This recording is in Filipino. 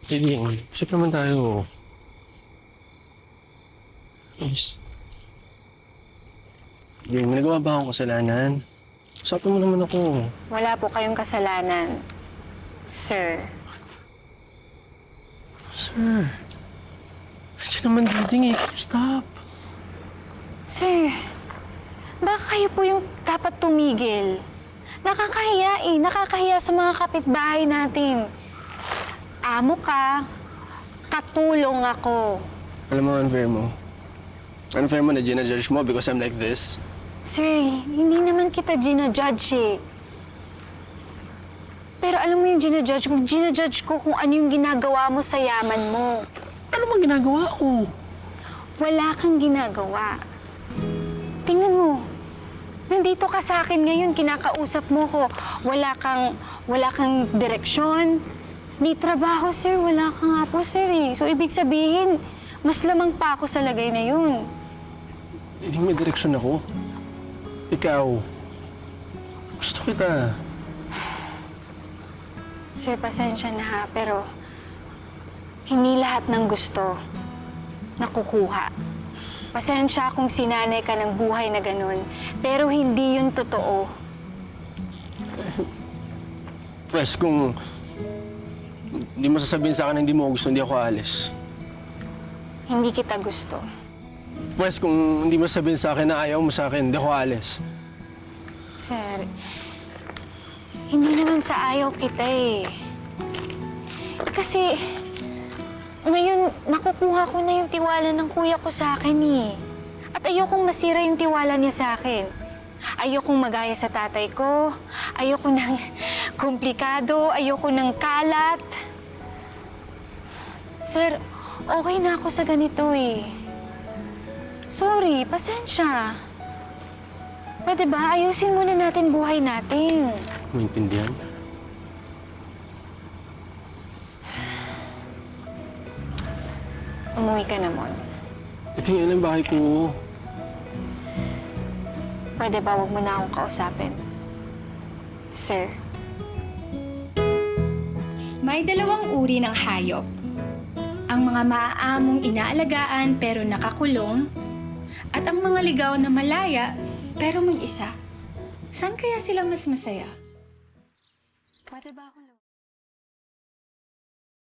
Kidding. Usap naman tayo. Please. Yung nagawa ba akong kasalanan? Usapin mo naman ako. Wala po kayong kasalanan, sir. Sir. Diyan naman dating eh. Stop. Sir, baka kayo po yung dapat tumigil. Nakakahiya eh. Nakakahiya sa mga kapitbahay natin. Amo ka, katulong ako. Alam mo, unfair mo. Unfair mo na ginajudge mo because I'm like this. Sir, hindi naman kita ginajudge eh. Pero alam mo yung ginajudge ko kung ano yung ginagawa mo sa yaman mo. Ano bang ginagawa ko? Wala kang ginagawa. Tingnan mo. Nandito ka sa akin ngayon, kinakausap mo ko. Wala kang direksyon. May trabaho, sir. Wala ka nga po, sir eh. So, ibig sabihin, mas lamang pa ako sa lagay na yun. Hindi may direksyon ako. Ikaw. Gusto kita. Sir, pasensya na ha, pero hindi lahat ng gusto nakukuha. Pasensya kung sinanay ka ng buhay na ganun, pero hindi yun totoo. Pwes, kung hindi mo sasabihin sa akin na hindi mo gusto, hindi ako aalis. Hindi kita gusto. Pwes, kung hindi mo sasabihin sa akin na ayaw mo sa akin, hindi ako aalis. Sir, hindi naman sa ayaw kita eh. Kasi ngayon, nakukuha ko na yung tiwala ng kuya ko sa akin eh. At ayokong masira yung tiwala niya sa akin. Ayokong magaya sa tatay ko. Ayoko ng komplikado. Ayoko ng kalat. Sir, okay na ako sa ganito eh. Sorry, pasensya. Pwede ba? Ayusin muna natin buhay natin. Maintindihan? Umuwi ka na, Mon. Ito yung ang bahay ko. Pwede ba wag mo na akong kausapin? Sir. May dalawang uri ng hayop. Ang mga maaamong inaalagaan pero nakakulong, at ang mga ligaw na malaya pero may isa. Saan kaya sila mas masaya? Pwede ba ako